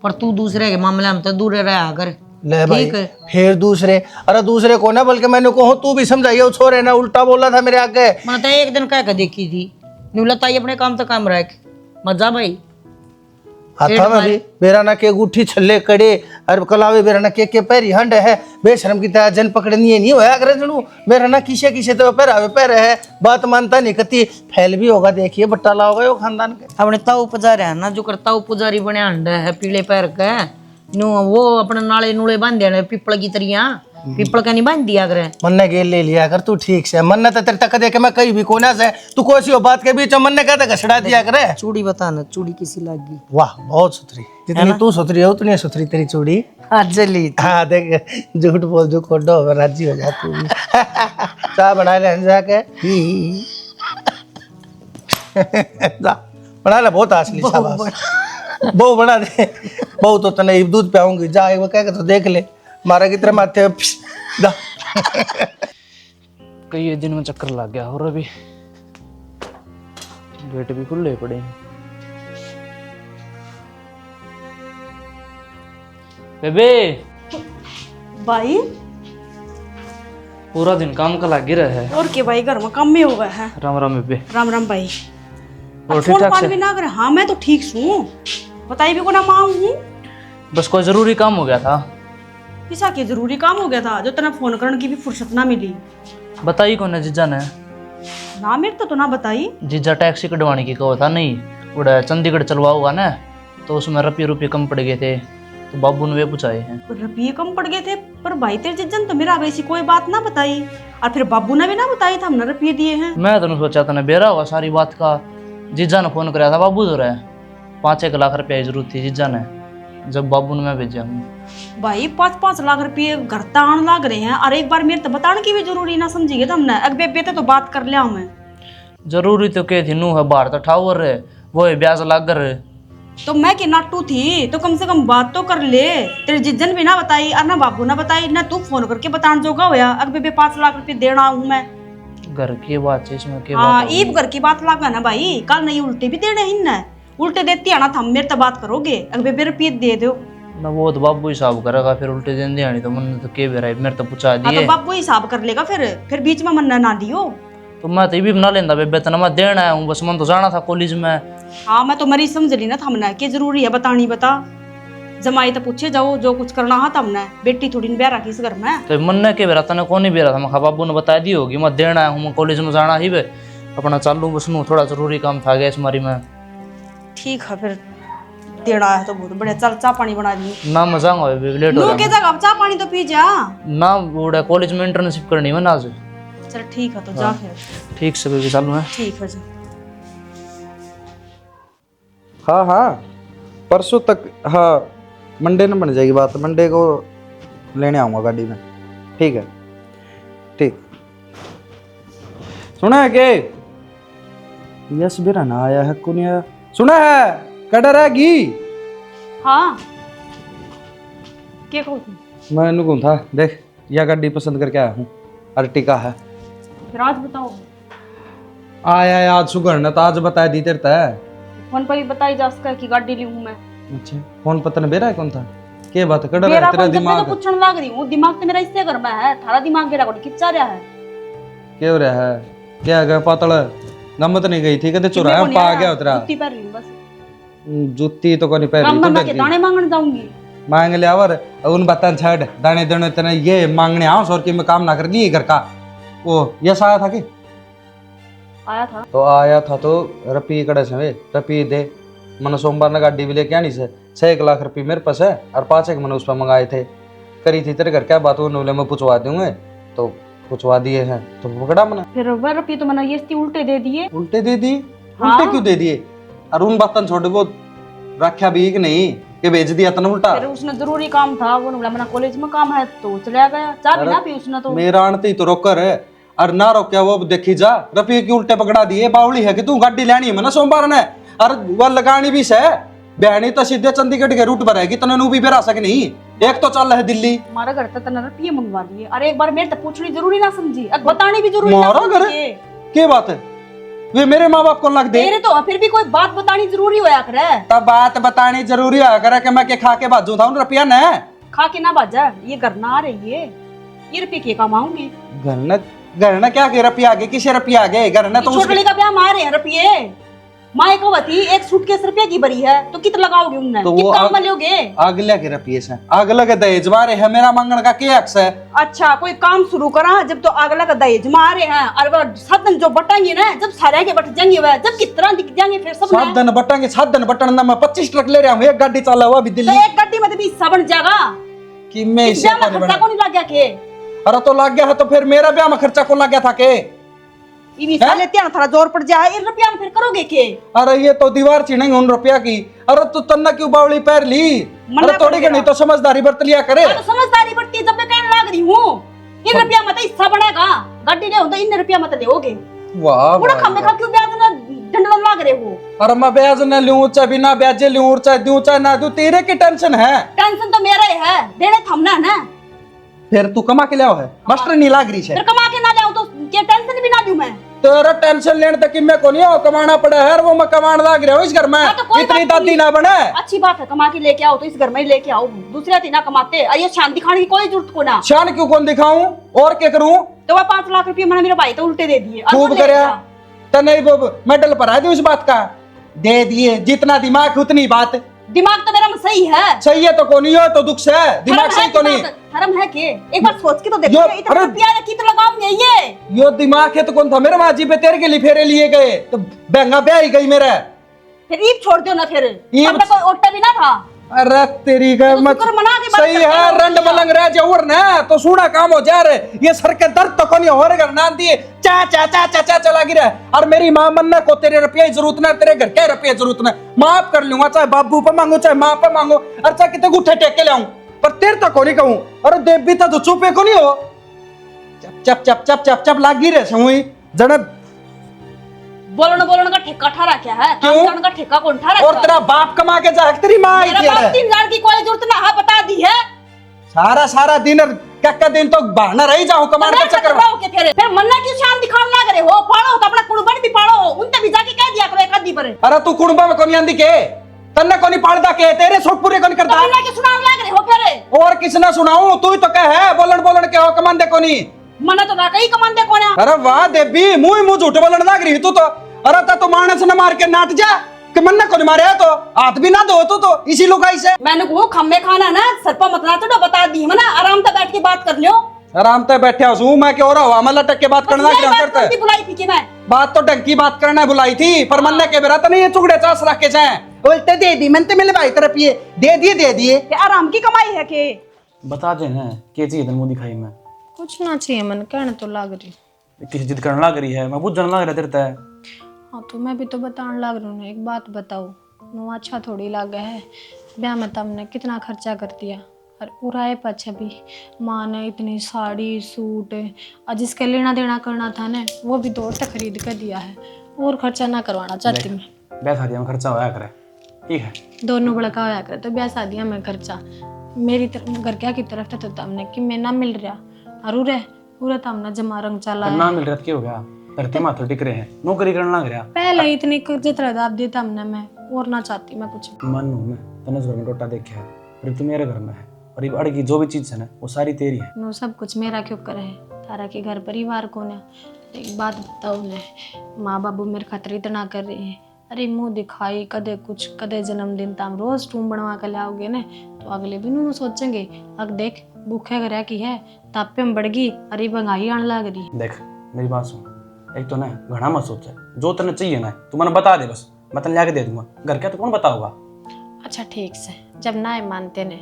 Speaker 1: पर तू दूसरे के मामले में तो दूर रहा कर।
Speaker 9: ले भाई फिर दूसरे, अरे दूसरे को ना, बल्कि मैंने को तू भी समझाइए, वो छोरे ना उल्टा बोला था मेरे आगे।
Speaker 1: मैं तो एक दिन कह के देखी थी, न्यूलता अपने काम तो काम रख मजा भाई।
Speaker 9: हाथा में भी बेराना के गुठी छल्ले कड़े और कलावे बेराना के पैरी हंड है बेशरम की तरह जन पकड़नी है नहीं होया करे जनू बेराना किसे किसे तो पैरावे पैर है बात मानता नहीं कती फैल भी होगा देखिए बट्टा लाओगा यो खानदान के
Speaker 1: अपने ताऊ पुजारी है ना जो करता वो पुजारी बने अंडा है पीले पैर का नु वो अपने नाले नूले बांध दिया पीपल की तरिया पीपल का नहीं बांध दिया करे
Speaker 9: मन्ने गेल ले लिया कर तू ठीक से मन्ने तो तेरे तक दे के मैं कहीं भी कोना से तू कोई हो बात के बीच में मन्ने कहता घसड़ा दिया करे
Speaker 1: चूड़ी बता ना चूड़ी किसी लागी
Speaker 9: वाह बहुत सुथरी जितनी तू सुथरी है उतनी सुथरी तेरी चूड़ी
Speaker 1: जली
Speaker 9: हाँ देख झूठ बोल जो खोडो हो राजी हो जा तू भी चाय बना ले जाके बना ले बहुत असली शाबाश बहु बना दे बहु तो तने दूध पियाऊंगी जा एक बार कह के तो देख ले मारा की तरह माथे दा
Speaker 10: कई दिन में चक्कर लग गया और अभी गेट भी खुले पड़े हैं। बेबे
Speaker 6: भाई
Speaker 10: पूरा दिन काम का लग रहा है
Speaker 6: और के भाई घर में काम में हो गया है।
Speaker 10: राम राम बेबे।
Speaker 6: राम राम भाई।
Speaker 10: और ठीक
Speaker 6: फोन
Speaker 10: ठाक
Speaker 6: पान
Speaker 10: से?
Speaker 6: भी ना करे। हाँ मैं तो ठीक हूँ बताइए भी को ना माँ हूँ
Speaker 10: बस कोई जरूरी काम हो गया था।
Speaker 6: पिसा के जरूरी काम हो गया था जो तेना फोन करने की भी फुर्सत ना मिली।
Speaker 10: बताई कौन है जीजा ने?
Speaker 6: ना मेरे तो ना बताई।
Speaker 10: जीजा टैक्सी कटवाने की कहा था नहीं उड़ा चंडीगढ़ चलवा हुआ ना तो उसमें रुपये कम पड़ गए थे तो बाबू ने वे पूछाए हैं।
Speaker 6: रुपये कम पड़ गए थे पर भाई तेरे जिज्जन तो मेरा वैसी कोई बात ना बताई और फिर बाबू ने भी ना बताई था हमने रुपये दिए हैं।
Speaker 10: मैं तो सोचा था ना बेरा हुआ सारी बात का। जीजा ने फोन कराया था बाबू तो रहे 5-1 लाख रुपया की जरूरत थी जीजा ने जब बाबू ने मैं भेजा हूँ।
Speaker 6: भाई 5-5 लाख रुपये घर तान लाग रहे हैं और एक बार मेरे तो बताने की भी जरूरी ना समझिए तो हमने अगबे बेटे तो बात कर लिया मैं।
Speaker 10: जरूरी तो क्या थी नू है बाहर तो ठावर रहे वो है ब्याज लाग रहे
Speaker 6: तो मैं कि नाटू थी तो कम से कम बात तो कर ले। तेरे जिज्जन भी ना बताई और ना बाबू ना बताई ना तू फोन करके बताने जोगा होया अगबे 5 लाख रुपये देना हूँ मैं।
Speaker 10: घर की बात है इसमें क्या
Speaker 6: हाँ
Speaker 10: बात
Speaker 6: ईब घर की बात लागा ना भाई कल नहीं उल्टे भी देने ही ना उल्टे देती है ना थम मेरे तो बात करोगे अगबे मेरे रुपये दे दो
Speaker 10: ना वो तो बाबू हिसाब करेगा फिर उल्टे दिन दिहाड़ी तो मन तो के भी रहा मेरे तो पूछा
Speaker 6: हाँ
Speaker 10: दिए
Speaker 6: तो बाबू हिसाब कर लेगा फिर बीच में मन्ना ना दियो।
Speaker 10: तो मैं तो ये भी बना लेंदा बेबे तो मैं देना आया हूँ बस मन तो जाना था कॉलेज में।
Speaker 6: हाँ मैं तो मरी समझ ली ना थमना कि जरूरी है बतानी बता जमाई तो पूछे जाओ जो कुछ करना है तमने बेटी थोड़ी ब्याह रखी इस घर में।
Speaker 10: तो मन ने के बेरा तने कौन नहीं बेरा था मैं बाबू ने बता दी होगी मैं देना आया हूँ मैं कॉलेज में जाना ही बे अपना चालू बस नू थोड़ा जरूरी काम था गया इस मारी में।
Speaker 6: ठीक है फिर देना है तो बहुत बढ़िया चल चाय पानी बना दी
Speaker 10: ना मैं जाऊंगा लेट हो
Speaker 6: के
Speaker 10: रहा
Speaker 6: जगह चाय पानी तो पी जा
Speaker 10: ना वो कॉलेज में इंटर्नशिप करनी है ना आज।
Speaker 6: चल ठीक है तो जा फिर।
Speaker 10: ठीक से बेबी चालू है।
Speaker 6: ठीक है जा।
Speaker 11: हाँ हाँ परसों तक हाँ मंडे में बन जाएगी बात मंडे को लेने आऊँगा गाड़ी में। ठीक है ठीक सुना है के यस बेरा ना आया है कुनिया सुना है कड़र आएगी।
Speaker 6: हाँ क्या कहूँ
Speaker 11: मैं नुकूं था देख यह गाड़ी पसंद करके आया हूँ अर्टिका है।
Speaker 6: फिर आज बताओ
Speaker 11: आया आज सुगर ने तो आज बताया दी तेरे तय
Speaker 6: फोन पर भी बताई जा सका कि गाड़ी ली हूँ मैं।
Speaker 11: अच्छा फोन पता नहीं बेरा है कौन था के बात कड़र है
Speaker 6: मेरा
Speaker 11: तेरा
Speaker 6: फोन जब मैं तो
Speaker 11: दिमाग
Speaker 6: पूछने लग रही हूँ दिमाग तो मेरा इससे घर में है थारा दिमाग मेरा को खिंचा रहा है।
Speaker 11: क्या हो रहा है क्या गया पातल गमत नहीं गई थी कदे चुराया पा गया तेरा
Speaker 6: जुत्ती पहन रही हूँ बस
Speaker 11: जुत्ती तो कोनी पहन
Speaker 6: काम
Speaker 11: रही
Speaker 6: बना
Speaker 11: तो
Speaker 6: के दाने मांगने जाऊंगी
Speaker 11: मांग ले आवर उन बतन छड़ दाने देने तने ये मांगने आओ और की मैं काम ना कर लिए घर का वो यस आया था कि
Speaker 6: आया था
Speaker 11: तो आया था तो रपी कड़े से वे रपी दे मन सोमवार ने गाड़ी भी लेके आनी से 6 लाख रुपये मेरे पास है और 5 मैंने उस पर मंगाए थे करी थी तेरे घर क्या बात बोले मैं पूछवा दूंगे तो पूछवा दिए हैं तो पकड़ा मैंने
Speaker 6: फिर वह रुपये तो मैंने ये उल्टे दे दिए।
Speaker 11: उल्टे दे दिए
Speaker 6: हाँ।
Speaker 11: उल्टे क्यों दे दिए और उन बातन छोटे वो रखा भी कि नहीं कि भेज दिया तने उल्टा।
Speaker 6: फिर उसने जरूरी काम था वो बोला मेरा कॉलेज में काम है तो चला गया चाय भी ना पी उसने तो।
Speaker 11: मेरा आनते तो रोकर है और ना रोक्या वो देखी जा रुपये की उल्टे पकड़ा दिए बावली है कि तू गाड़ी लेनी है मैंने सोमवार ने और वह लगानी भी से बहनी तो सीधे चंडीगढ़ के रूट पर रहेगी तने नू भी बेरा सके नहीं एक तो चल है दिल्ली
Speaker 6: हमारा घर तक तने रुपये मंगवा लिए और एक बार मेरे तक पूछनी जरूरी ना समझी अब बतानी भी जरूरी ना
Speaker 11: मारा घर
Speaker 6: समझी
Speaker 11: क्या बात है वे मेरे माँ बाप को लग दे
Speaker 6: तेरे तो फिर भी कोई बात बतानी जरूरी होया करे
Speaker 11: तब बात बतानी जरूरी है करे कि मैं के खा के बाजू था उन रुपया ने
Speaker 6: खा के ना बाजा ये घर ना आ रही है ये रुपये के काम आऊंगी
Speaker 11: घर ने क्या के रुपया आगे किसे रुपया आगे घर ने तो
Speaker 6: छोटली का ब्याह मारे हैं रुपये माए को बती एक सूटकेस रुपये की भरी है तो कितना लगाओगे उनने?
Speaker 11: तो वो
Speaker 6: कितना काम में लोगे?
Speaker 11: अगले के रुपये से अगले के दहेज मारे है, मेरा मंगन का क्या हक है?
Speaker 6: अच्छा कोई काम शुरू करा जब तो अगला का दहेज मारे हैं और वो 7 दिन जो बटेंगे ना, जब सारे के बट जाएंगे वह जब कितना दिख जाएंगे फिर सब
Speaker 11: 7 दिन बटेंगे, 7 दिन बटन ना मैं 25 ट्रक ले रहा हूँ, एक गाड़ी चला हुआ अभी
Speaker 6: तो
Speaker 11: दिल्ली
Speaker 6: एक गड्डी में तो 20 बन जाएगा
Speaker 11: कि मैं इसे
Speaker 6: खर्चा को नहीं लग गया के?
Speaker 11: अरे तो लग गया है तो फिर मेरा ब्याह में खर्चा कौन लग गया था के?
Speaker 6: ये साले त्यान थोड़ा जोर पड़ जाए इन रुपया में फिर करोगे के?
Speaker 11: अरे ये तो दीवार चिढ़ेंगे उन रुपया की। अरे तू तन्ना क्यों बावली पैर ली? अरे थोड़ी के नहीं तो समझदारी बरत लिया करे।
Speaker 6: तो समझदारी बरती जब मैं कहने लग रही हूँ इन रुपया मत हिस्सा बनेगा, गड्डी ले होता इन रुपया मत लेओगे।
Speaker 11: वाह
Speaker 6: पूरा खम्मे खा क्यों ब्याज ना डंडल लाग रहे हो?
Speaker 11: अरे मैं ब्याज न लूं चाहे बिना ब्याजे लूं चाहे दूं चाहे ना दूं, तेरे की टेंशन है।
Speaker 6: टेंशन तो मेरा ही है, देने थमना है ना।
Speaker 11: फिर तू कमा के लाओ है, मास्टर नहीं लाग रही है।
Speaker 6: फिर कमा के ना लाऊं तो क्या टेंशन भी ना लूं मैं?
Speaker 11: तेरा टेंशन लेने तक कि मैं को नहीं हो कमाना पड़ा है, वो मैं कमाने लाग रहा हूँ इस घर में। इतनी दादी ना बने।
Speaker 6: अच्छी बात है, कमा के लेके आओ तो इस घर में ही लेके आओ, दूसरे दिन ना कमाते। ये शान दिखाने की कोई जरूरत को ना।
Speaker 11: शान क्यों कौन दिखाऊं और क्या करूं?
Speaker 6: तो वह 5 लाख रुपये मैंने मेरे भाई तो उल्टे दे दिए।
Speaker 11: खूब करे तो नहीं मेडल पर आ दू इस बात का दे दिए, जितना दिमाग उतनी बात।
Speaker 6: दिमाग तो मेरा में सही है।
Speaker 11: सही है तो कौन ही हो तो दुख से दिमाग सही तो नहीं।
Speaker 6: धर्म है के एक बार सोच के तो देखो, इतना रुपया कितना लगाऊंगे ये?
Speaker 11: यो दिमाग है तो कौन था मेरे माजी पे तेरे के लिए फेरे लिए गए तो बहंगा ब्याह ही गई मेरा।
Speaker 6: फिर ईद छोड़ दो ना, फिर तब कोई ओटा भी ना था।
Speaker 11: अरे तेरी का मत सही है रंड मलंग रह जाऊर ना तो सूना काम हो जा रहे। ये सर के दर्द तो कोनी हो रहे ना दिए चा चा चा चा चा चला गिरा। और मेरी मां मन्ना को तेरे रुपये की जरूरत ना, तेरे घर के रुपये की जरूरत ना, माफ कर लूंगा चाहे बाबू पे मांगू चाहे मां पे मांगू और चाहे कितने गुठे टेक के लाऊं, पर तेरे तक को नहीं कहूं। अरे देव भी तो चुपे को नहीं हो, चप चप चप चप चप चप लागी रहे समुई जन
Speaker 6: बोलने का ठेका ठहरा क्या है? काम करने का ठेका कौन ठहरा?
Speaker 11: और तेरा बाप कमा के जा तेरी मां आई थी।
Speaker 6: 3 की कोई जरूरत ना है, बता दी है।
Speaker 11: सारा दिन क्या दिन तो बहाना रही जाऊं कमाने के चक्कर में।
Speaker 6: फिर मन्ना क्यों शान दिखाने लग रहे हो? पाड़ो तो अपना कुर्बान भी पाड़ो, उनते भी जाके कह दिया करो एक आदमी पर।
Speaker 11: अरे तू कुड़बा में कोनी आंदी के तन्ने कोनी पाड़दा के तेरे सोट पूरे कोनी करता।
Speaker 6: मन्ना क्यों सुनाने लग रहे हो फिर?
Speaker 11: और किसने सुनाऊं? तू ही तो कह है बोलन के हो कमांदे कोनी।
Speaker 6: मन्ना तो ना कहीं कमांदे कोना।
Speaker 11: अरे वाह देवी मुंह झूठ बोलन लग रही तू तो। अरे ता तो मानस न मार के नाट जा कि मन्ना को नहीं मारे तो हाथ भी ना धो तो इसी लुगाई से।
Speaker 6: मैंने को खम्मे खाना ना सरपा मत ना तो बता दी मना, आराम से बैठ के बात कर लियो।
Speaker 11: आराम से बैठे हूं मैं क्या हो रहा हूं मैं लटक के बात करना क्या करता है?
Speaker 6: बुलाई थी कि मैं
Speaker 11: बात तो ढंग की बात करना बुलाई थी पर मन्ना के बेरा तो नहीं ये चुगड़े चास रख के जाए उल्टे दे दी मैंने मेरे भाई तरफ ये दे दिए
Speaker 6: आराम की कमाई है के?
Speaker 10: बता दे ना क्या चाहिए तेन मुंह दिखाई में?
Speaker 7: कुछ ना चाहिए मन कहने तो लग रही।
Speaker 10: किसी जिद करने लग रही है, मैं बुझ लग रहा तेरे है।
Speaker 7: हाँ तो मैं भी तो बताने लग रही हूँ। एक बात बताओ, नो अच्छा थोड़ी लग है ब्याह में तुमने कितना खर्चा कर दिया और उराए पछे भी माँ ने इतनी साड़ी सूट और जिसके लेना देना करना था ना वो भी 2 खरीद कर दिया है, और खर्चा ना करवाना चाहती मैं।
Speaker 10: ब्याह शादियों में खर्चा होया करे ठीक है,
Speaker 7: दोनों बड़का होया करे तो ब्याह शादियाँ में खर्चा मेरी तरफ घर क्या की तरफ तो तुमने कि मैं ना मिल रहा और उरे तुमने जमा रंग चला
Speaker 10: ना मिल रहा क्या हो गया? धरती माथो टिक रहे हैं, नौकरी करने लग रहा।
Speaker 7: पहले इतनी इज्जत रदाब दी तुमने, मैं और ना चाहती मैं कुछ।
Speaker 10: मन हूँ मैं तने घर में टोटा देखे है और तू मेरे घर में है और ये अड़गी जो भी चीज है ना वो सारी तेरी है।
Speaker 7: नो सब कुछ मेरा क्यों करे है, तारा के घर परिवार कौन है? एक बात बताओ ने, माँ बाबू मेरे खातिर इतना कर रहे हैं, अरे मुंह दिखाई कदे कुछ कदे जन्मदिन ताम रोज टूम बनवा कर लाओगे ने तो अगले भी नू सोचेंगे अब देख भूखे घर की है तापे में बढ़ गई, अरे महंगाई आने लग रही।
Speaker 10: देख मेरी बात सुन, एक तो ना घना मत सोच, जो तने चाहिए ना तू मैंने बता दे बस, मैं तने लाके दे दूंगा। घर क्या तो कौन बताओगा?
Speaker 7: अच्छा ठीक से जब ना मानते ने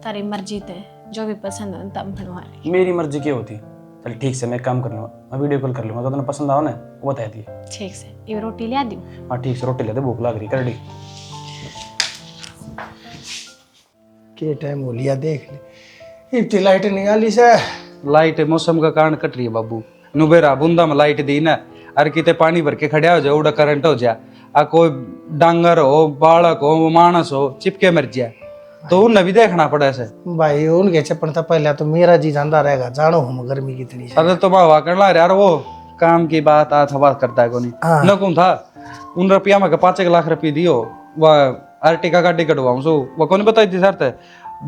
Speaker 7: तारी मर्जी ते जो भी पसंद है तब बनवा ले।
Speaker 10: मेरी मर्जी क्या होती? चल ठीक से मैं काम कर लूँगा, मैं वीडियो कॉल कर लूँगा, तो तने पसंद आओ ना वो बता दिए।
Speaker 7: ठीक से ये रोटी ले दूँ?
Speaker 10: हाँ ठीक से रोटी ले दे, भूख लग रही कर दी।
Speaker 9: के टाइम हो लिया देख ले, इतनी लाइट निकाली से।
Speaker 11: लाइट मौसम का कारण कट रही है बाबू, नुबेरा बूंदा में लाइट दी ना अरे किते पानी भर के खड़ा हो जाए उड़ा करंट हो जाए, आ कोई डांगर हो बालक हो मानस हो चिपके मर जाए तो उन्हें भी देखना पड़ा ऐसे।
Speaker 9: भाई उनके चप्पन था पहले तो मेरा जी जानता रहेगा, जानो हम गर्मी कितनी है।
Speaker 11: अरे तो हवा करना यार, वो काम की बात आज हवा करता है को नहीं न कौन था उन रुपया में 5 लाख रुपये दियो वह आर्टिका गाड़ी कटवाऊं सो वह कौन बताई थी सर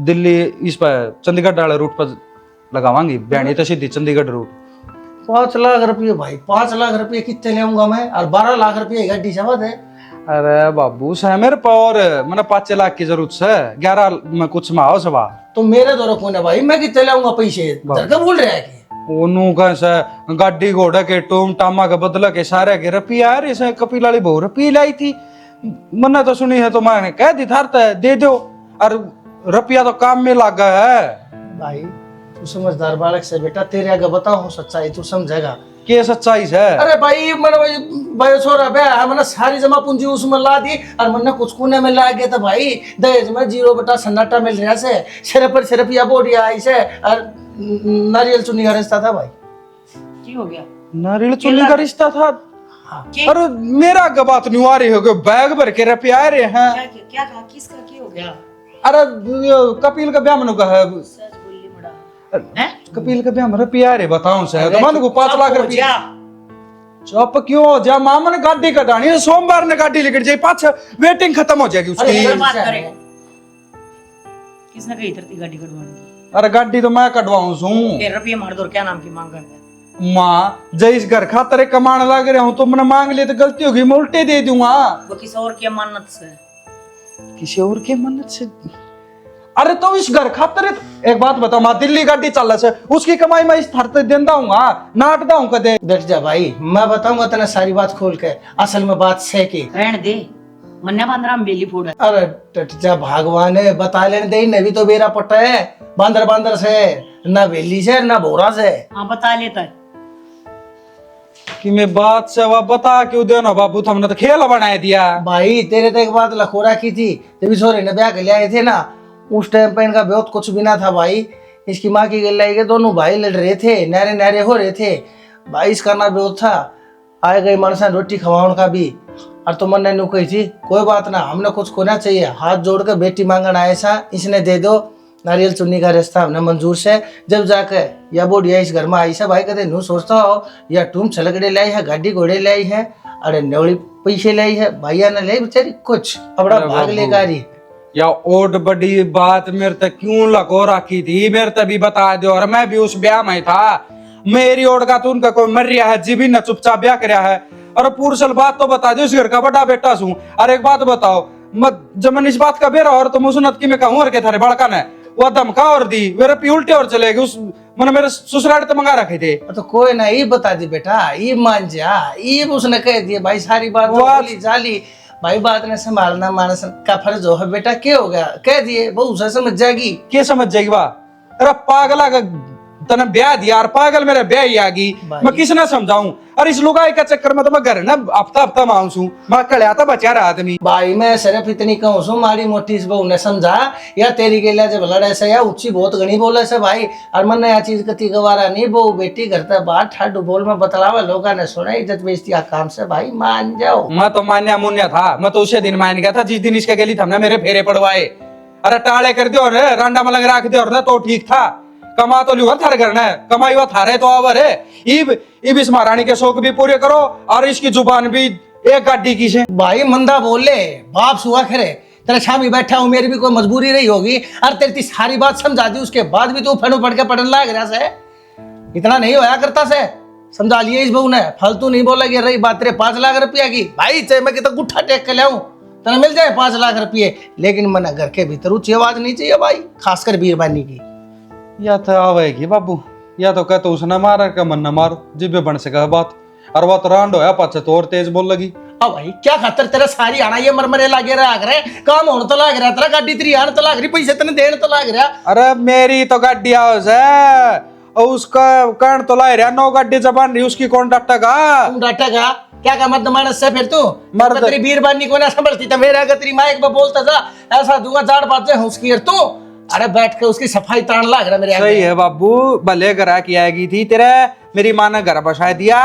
Speaker 11: दिल्ली इस पर चंडीगढ़ वाले रूट पर लगावांगी बयानी तो सीधी चंडीगढ़ रूट।
Speaker 9: 5 लाख रुपये भाई, 5 लाख रुपये कितने ले आऊंगा मैं? और 12 लाख रुपये गाड़ी से बात है
Speaker 11: अरे बाबू से मेरे पर मैंने 5 लाख की जरूरत है, 11 में कुछ में आओ सवा।
Speaker 9: तो मेरे दौर कौन है भाई, मैं कि चले आऊंगा पैसे का बोल रहा है कि
Speaker 11: ओनू कैसे गाड़ी घोड़ा के टूम टामा के बदला के सारे के रुपया यार इसे कपिल वाली बहु रुपये लाई थी। मैंने तो सुनी है तो मैंने कह दी था दे दो, और रुपया तो काम में लगा है।
Speaker 9: भाई तू समझदार बालक से बेटा, तेरे आगे बताओ सच्चाई तू समझेगा।
Speaker 11: के सच्चाई है?
Speaker 9: अरे भाई मैंने भाई छोरा बे मैंने सारी जमा पूंजी उसमें ला दी और मैंने कुछ कोने में ला गया था भाई। दहेज में 0 बटा सन्नाटा मिल रहा से, सिर्फ पर सिर्फ या बोडिया आई से और नारियल चुन्नी का रिश्ता था भाई।
Speaker 1: की हो गया?
Speaker 11: नारियल चुन्नी का रिश्ता था?
Speaker 1: क्या
Speaker 11: अरे मेरा बात नहीं आ रही हो, बैग भर के रुपया आ रहे हैं।
Speaker 1: क्या कहा? किसका की हो गया?
Speaker 11: अरे कपिल का ब्याह मनु का है,
Speaker 1: सच बोली बड़ा हैं?
Speaker 11: कपिल का ब्याह में रुपया रे बताऊं से तो मन को 5 लाख रुपया।
Speaker 1: जा।
Speaker 11: चुप क्यों हो जा, मामा ने गाड़ी कटानी है, सोमवार ने गाड़ी लेकर जाए, पाछ वेटिंग खत्म हो जाएगी
Speaker 1: अरे
Speaker 11: उसकी।
Speaker 1: इधर बात करे, किसने कही इधर गाड़ी कटवाने की?
Speaker 11: अरे गाड़ी तो मैं कटवाऊं सू।
Speaker 1: फिर रुपये मार दो, क्या नाम की मांग है?
Speaker 11: माँ जय इस घर खातर कमाने लग रहा हूँ तो मैंने मांग लिया तो गलती होगी, मैं उल्टे दे दूंगा।
Speaker 1: वो किसी और की अमानत से।
Speaker 11: किसी और के मन्नत से? अरे तो इस घर खातर एक बात बताओ, माँ दिल्ली गाड़ी चल रहा है, उसकी कमाई मैं इस थर देता हूँ नाट दाऊं कदे।
Speaker 9: बैठ जा भाई, मैं बताऊंगा तेने सारी बात खोल के। असल में बात से की
Speaker 1: रहने दे, मन्ना बांद्रा में बेली फोड़ है।
Speaker 9: अरे टट जा भगवान है, बता लेने दे, नवी तो बेरा पट्टा है बांदर बांदर से, ना वेली से ना भोरा से।
Speaker 1: हाँ बता लेता है
Speaker 11: कि मैं बात से वह बता क्यों देना बाबू, तुमने तो खेल बना दिया।
Speaker 9: भाई तेरे तो एक बात लखोरा की थी, जब इस ने ब्याह के लिए आए थे ना, उस टाइम पे इनका बहुत कुछ भी ना था भाई। इसकी माँ की गलाई के दोनों भाई लड़ रहे थे, नारे नारे हो रहे थे भाई, इसका ना बहुत था। आए गए मनसा रोटी खवाउन का भी, और तो मन ने कही थी कोई बात ना, हमने कुछ खोना चाहिए, हाथ जोड़ कर बेटी मांगन आए सा, इसने दे दो नारियल चुन्नी का रिश्ता हमने मंजूर से। जब जाके या बोडिया इस घर में आई से भाई, कहते नू सोचता हो या तुम छलकड़े लाई है, गाड़ी घोड़े लाई है, अरे नवड़ी पैसे लाई है, भैया ने लाई बेचारी कुछ अपना भाग लेकर ही।
Speaker 11: या ओड बड़ी बात मेरे तक क्यों लको रखी थी, मेरे तक भी बता दो, और मैं भी उस ब्याह में था। मेरी ओड का तो उनका कोई मर रहा है, जी भी न चुपचाप ब्याह कर रहा है। और पूर्सल बात तो बता दो, इस घर का बड़ा बेटा हूँ। और एक बात बताओ, मत जब मैंने इस बात का बेरा और तो मुसनत की मैं कहूँ और के थारे बड़का ने वो धमका और दी, मेरे पी उल्टे और चले गए, उस मैंने मेरे ससुराल तो मंगा रखे थे।
Speaker 9: तो कोई ना, ये बता दी बेटा, ये मान जा, ये उसने कह दिया भाई, सारी बात तो बोली जाली भाई, बात ने संभालना मानस का फर्ज हो है बेटा। क्या हो गया, कह दिए बहु से समझ जाएगी।
Speaker 11: क्या समझ जाएगी वाह? अरे पागला का तने ब्याह दिया और पागल मेरे ब्याह ही आ गई, मैं किसने समझाऊं? और इस लुगाई का चक्कर में तो मैं घर ना हफ्ता हफ्ता मांगू मैं कल आता बचा रहा आदमी।
Speaker 9: भाई मैं सिर्फ इतनी कहूँ सू, मारी मोटी इस बहू ने समझा या तेरी के लिए जब लड़े से या ऊंची बहुत घनी बोले से भाई, और मन यह चीज कति गवारा नहीं, बहू बेटी घर तक बाहर ठाडू बोल में बतलावा, लोग ने सुना इज्जत बेइज्जती का काम से भाई, मान जाओ।
Speaker 11: मैं तो मान्या मुन्या था, मैं तो उसे दिन मान गया था जिस दिन इसके गली हमने मेरे फेरे पड़वाए। अरे टाले कर दियो और रांडा मलंग रख दियो और तो ठीक था, कमा तो लियो थारे घर ने, कमाई हुआ थारे तो आवर है। इब इस महारानी के शौक भी पूरे करो और इसकी जुबान भी एक गाड़ी की से।
Speaker 9: भाई मंदा बोले बाप सुहा खरे, तेरा शामी बैठा हूँ, मेरी भी कोई मजबूरी रही होगी, और तेरी सारी बात समझा दी, उसके बाद भी तू फनो पढ़ के पढ़ने लग रहा से, इतना नहीं होया करता से। समझा लिए इस बहू ने, फालतू नहीं बोलेगी। रही बात तेरे 5 लाख रुपया की, भाई चाहे मैं कितना गुट्ठा टेक के लाऊं तेरा मिल जाए 5 लाख रुपये, लेकिन मना घर के भीतर ऊंची आवाज नहीं चाहिए भाई, खासकर बीरबानी की।
Speaker 11: या तो आवेगी बाबू, या तो कहते उसने मारा का मन न मारो, जिबे बन सका बात। और वो तो रांड होया पाछे तो और तेज बोल लगी।
Speaker 9: अब भाई क्या खातर तेरा सारी आना ये मरमरे लागे रहा करे, काम होने तो लाग रहा, तेरा गाड़ी तेरी आने तो लाग रही, पैसे तेने देने तो लाग रहा।
Speaker 11: अरे मेरी तो गाड़ी हाउस है और उसका कण तो ला रहा, 9 गाड़ी जबान रही, उसकी कौन डाटेगा?
Speaker 9: तुम डाटेगा क्या का मर्द मानस से फिर तू
Speaker 11: मर्द
Speaker 9: तेरी बीरबानी को ना संभलती तो मेरा अगर तेरी माइक में बोलता जा ऐसा दूंगा जाड़ बात उसकी और तू अरे बैठ के उसकी सफाई तान लाग रहा मेरे।
Speaker 11: सही है बाबू, भले घर की आएगी थी तेरे, मेरी माँ ने घर बसा दिया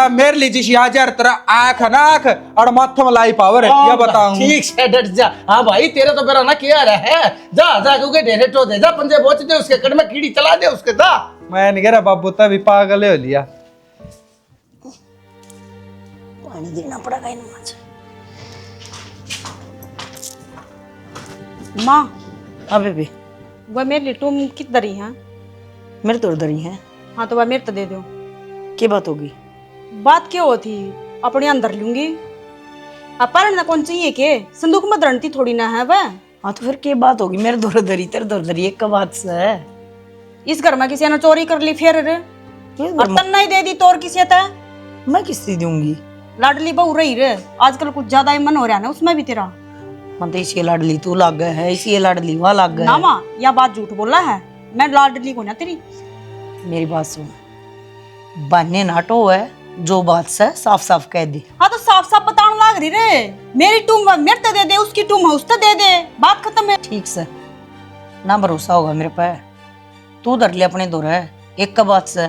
Speaker 11: मेरे लीजिए हजार तेरा आंख ना आंख और माथे में लाई पावर है, क्या बताऊं।
Speaker 9: ठीक से डट जा। हाँ भाई तेरे तो मेरा ना किया रहा है, जा जा क्योंकि ढेरे टो दे जा, पंजे बोच दे उसके कड़ में कीड़ी चला दे उसके। जा
Speaker 11: मैं नहीं कह रहा बाबू, तभी पागल हो लिया।
Speaker 1: पानी देना पड़ेगा इन
Speaker 6: माँ।
Speaker 1: हाँ बेबी,
Speaker 6: वह मेरे लिए तुम कित दरी हैं?
Speaker 1: मेरे तो उधर ही है।
Speaker 6: हाँ तो वह मेरे तो दे दो।
Speaker 1: क्या बात होगी?
Speaker 6: बात क्या होती अपने अंदर लूंगी। अपन ना कौन चाहिए के संदूक में दरंती थोड़ी ना है वह।
Speaker 1: हाँ तो फिर क्या बात होगी, मेरे दौर धरी तेरे दौर धरी एक का बात से है।
Speaker 6: इस घर में किसी ने चोरी कर ली फिर रे और तन नहीं दे दी तोर किसी तय
Speaker 1: मैं किससे दूंगी?
Speaker 6: लाडली बहू रही रे आजकल कुछ ज्यादा ही मन हो रहा है ना उसमें भी तेरा।
Speaker 1: मन तो इसी लाडली तू लाग गए है, इसी लाडली वहाँ लाग गए
Speaker 6: ना माँ या बात झूठ बोला है, मैं लाडली को ना तेरी।
Speaker 1: मेरी बात सुन, बनने नाटो है जो बात से साफ साफ कह दे।
Speaker 6: हाँ तो साफ साफ बताने लाग रही रे, मेरी टूम मेरे ते दे दे, उसकी टूम उसते दे दे, बात खत्म है।
Speaker 1: ठीक से ना भरोसा होगा मेरे पे, तू धर ले अपने दौर है एक का बात से,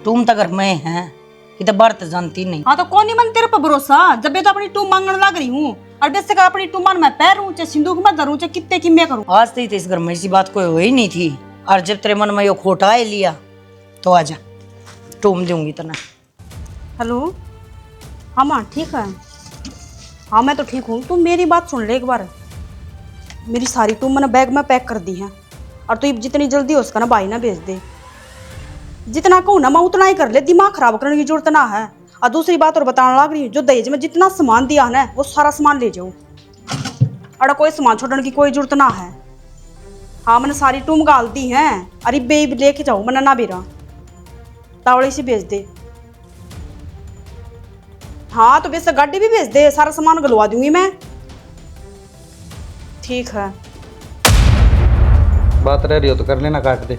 Speaker 1: तुम तक घर में है कि तो बात जानती नहीं।
Speaker 6: हाँ तो कौन ही मन तेरे पर भरोसा, जब ये तो अपनी टूम मांगने लग रही हूँ और वैसे का अपनी टूम मैं पैरूं चाहे सिंदूक में धरूं चाहे कितने की मैं करूं।
Speaker 1: आज तक इस घर में ऐसी बात कोई हुई नहीं थी, और जब तेरे मन में ये खोटा है लिया तो आजा टूम दूंगी तना।
Speaker 6: हेलो हाँ माँ ठीक है, हाँ मैं तो ठीक हूँ, तुम मेरी बात सुन ले एक बार। मेरी सारी टूम मैंने बैग में पैक कर दी है और तू जितनी जल्दी हो उसका ना भाई ना भेज दे, जितना कहूँ ना मैं उतना ही कर ले, दिमाग खराब करने की जरूरत ना है। और दूसरी बात और बताने लग रही हूँ, जो दहेज में जितना सामान दिया है ना वो सारा सामान ले जाओ, और कोई सामान छोड़ने की कोई जरूरत ना है। हाँ मैंने सारी टूम गाल दी है, अरे बे लेके जाओ मैंने ना बेरा तावड़े से भेज दे। हाँ तो वैसे गाड़ी भी भेज दे, सारा सामान गलवा दूंगी मैं। ठीक है
Speaker 11: बात रह रही हो तो कर लेना, काट दे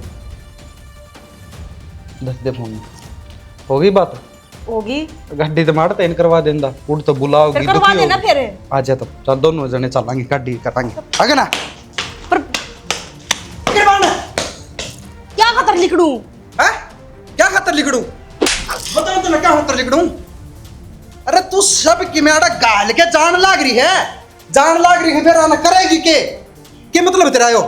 Speaker 11: दस दे फोन। होगी बात?
Speaker 6: होगी
Speaker 11: गाड़ी तो मार तेन करवा देंदा, उड़ तो बुलाओगी
Speaker 6: फिर करवा देना फिर।
Speaker 11: आ जा तो चल दोनों जने चलांगे गाड़ी करांगे आगे ना।
Speaker 6: पर क्या खतर लिखड़ू
Speaker 9: हैं? क्या खातर लिखड़ू? बताओ तो ना क्या खातर लिखड़ू? अरे तू सब की मेरा गाल के जान लाग रही है, जान लाग रही है, फिर आना करेगी के मतलब तेरा यो?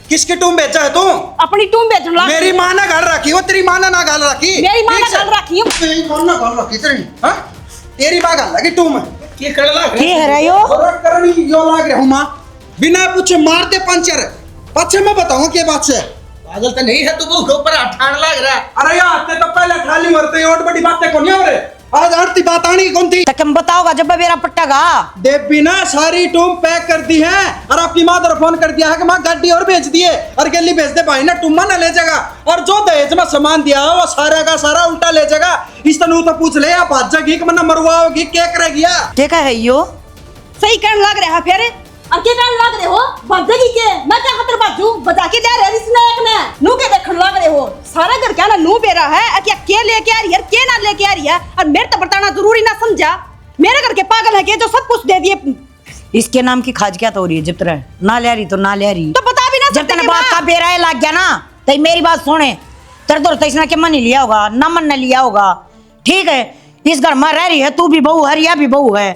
Speaker 9: किसकी टूम बेचा है तू?
Speaker 6: अपनी टूम बेचने लग।
Speaker 9: मेरी माँ ने गाल रखी, वो तेरी माँ ने ना गाल रखी।
Speaker 6: मेरी माँ ने गाल रखी है।
Speaker 9: तेरी माँ ने गाल रखी तेरी, हाँ? तेरी माँ गाल लगी टूम। ये कर लाग
Speaker 1: की है रे यो?
Speaker 9: करनी यो लाग रहा हूँ माँ, बिना पूछे मार दे पंचर। पछे मैं बताऊँ क्या बात से? पागल तो नहीं है तू, वो ऊपर अठान लाग रहा है। अरे यार ते तो पहले खाली मरते और बड़ी बातें कौन है रे? आज आरती बात आनी कौन थी?
Speaker 1: तक बताओगा जब मेरा पट्टा गा
Speaker 9: दे बिना सारी टूम पैक कर दी है, और आपकी माँ तरफ फोन कर दिया है कि माँ गाड़ी और भेज दिए और गली भेज दे भाई ना, टूमा ना ले जाएगा, और जो दहेज में सामान दिया वो सारा का सारा उल्टा ले जाएगा। इस तनु तो पूछ ले आप आज जगी मना मरवाओगी क्या करेगी?
Speaker 1: क्या है यो?
Speaker 6: सही कहने लग रहा है फिर, और क्या कहने लग रहे हो? भगदेगी के मैं क्या खतर बाजू बजा के दे रहे इसने एक ने नू के देखने लग रहे हो, सारा घर क्या ना नू बेरा है, क्या के लेके आ रही है के ना लेके आ रही है, और मेरे तो बताना जरूरी ना समझा, मेरे घर के पागल है के जो सब कुछ दे दिए।
Speaker 1: इसके नाम की खाज क्या तो हो रही है? जब तरह ना ले रही तो ना ले रही,
Speaker 6: तो बता भी ना
Speaker 1: जब तेने बात का बेरा लग गया ना तो मेरी बात सुने, तेरे तो इसने के मन नहीं लिया होगा ना मन ने लिया होगा, ठीक है? इस घर में रह रही है, तू भी बहू है, रिया भी बहू है,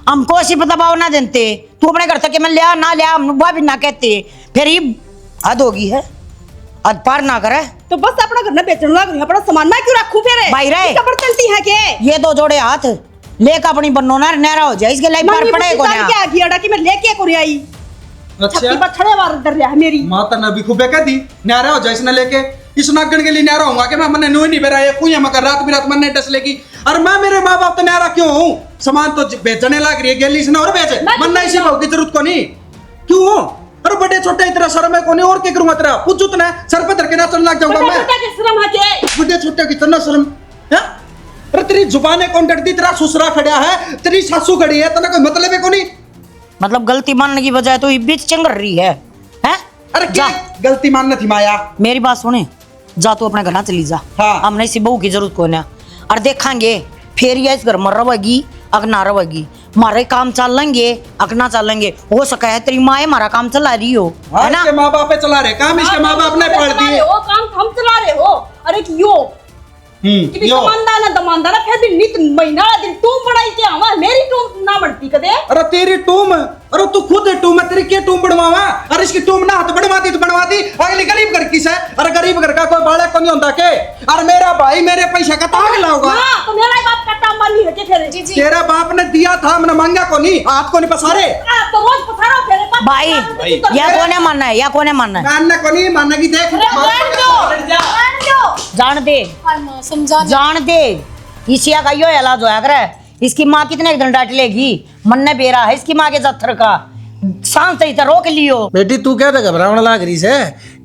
Speaker 1: हमको ऐसी दबाव ना देते, तू अपने घर तक मैं लिया ना लिया हम भी ना कहते, फिर ये हद होगी है, हद पार ना करे।
Speaker 6: तो बस अपना घर ना बेचने लग रही है, अपना सामान मैं क्यों रखूं फिर?
Speaker 1: भाई रे
Speaker 6: खबर चलती है के
Speaker 1: ये दो जोड़े हाथ लेकर अपनी बनो ना नहरा हो जाए, इसके लाइफ पार पड़े को ना
Speaker 6: क्या किया कि मैं लेके को आई छत्ती पर छड़े वार डर रहा है मेरी
Speaker 9: माता ने भी खूबे कह दी न्यारा हो जाए इसने लेके, इस नागण के लिए न्यारा होऊंगा कि मैं मन्ने नुई नहीं बेरा ये कुया मकर रात बिरात मन्ने डस लेगी, और मैं मेरे माँ बाप तो न्यारा क्यों हूँ? सामान तो बेचने लग रही है, गेली इसने और बेचे, मन्ना इसी भाव की जरूरत को नहीं क्यों हो? अरे बड़े छोटे इतना शर्म है को नहीं, और क्या करूंगा तेरा पूछू ना सर पे धर के नाचने लग जाऊंगा मैं। बड़े छोटे की इतना शर्म है? अरे तेरी जुबानें कौन डरती? तेरा ससुरा खड़ा है, तेरी सासू खड़ी है, तेरा कोई मतलब है को नहीं?
Speaker 1: मतलब गलती मानने की बजाय तो ये बीच चंग रही है, हैं?
Speaker 9: अरे क्या गलती मानना थी माया?
Speaker 1: मेरी बात सुने, जा तू अपने घर ना चली जा,
Speaker 9: हाँ।
Speaker 1: हमने इसी बहू की जरूरत को ना, और देखेंगे फिर ये इस घर में रहेगी अगना रहेगी, मारे काम चल लेंगे अगना चल लेंगे, हो सका है तेरी माँ हमारा काम चला रही हो, है ना?
Speaker 9: इसके माँ बाप चला रहे काम, इसके माँ बाप ने पढ़ दिए
Speaker 6: काम हम चला रहे हो। अरे क्यों कि भी कमांदा ना दमांदा ना, फिर भी नित महीना दिन टूम बढ़ाई के आवा, मेरी टूम ना बढ़ती कदे।
Speaker 9: अरे तेरी टूम, अरे तू खुद है टूम है, तेरी क्या टूम बढ़वावा? अरे इसकी टूम ना हाथ बढ़वाती तो बढ़वाती, अगली गरीब घर की से, अरे गरीब घर का कोई बालक को नहीं होता के? अरे मेरा भाई मेरे पैसा का ताग लाओगा?
Speaker 6: हां तो मेरा बाप का टाम बनी है के फिर जी जी
Speaker 9: तेरा बाप ने दिया था, हमने मांगा को नहीं, हाथ को नहीं पसारे।
Speaker 6: आप तो रोज पसारो फिर
Speaker 1: भाई या कोने मानना है, या कोने मानना है?
Speaker 9: मानना को नहीं, मानना की देख
Speaker 1: जान दे, जान दे, इसिया का यो इलाज होया करे, इसकी माँ कितने एक दिन डांट लेगी, मन ने बेरा है इसकी माँ के जत्थर का, शांत ही तो रोक लियो।
Speaker 9: बेटी तू क्या था घबरावने लाग रही से,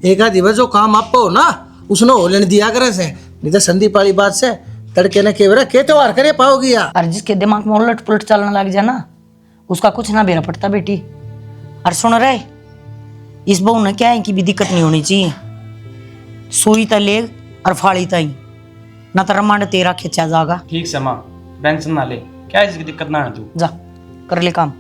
Speaker 9: एक आधी बस जो काम आप हो ना उसने हो लेने दिया करे से, नहीं तो संदीप वाली बात से तड़के ने केवरा के त्योहार करे पाओगी यार।
Speaker 1: और जिसके दिमाग में उलट पुलट चलने लग जाए ना उसका कुछ ना बेरा पड़ता बेटी। और सुन रहे, इस बहू ने क्या है कि भी दिक्कत नहीं होनी चाहिए, सुई तले और फाड़ी तई ना तो रमांड तेरा खिंचा जाएगा।
Speaker 8: ठीक से माँ टेंशन ना ले, क्या इसकी दिक्कत ना है तू
Speaker 1: जा कर ले काम।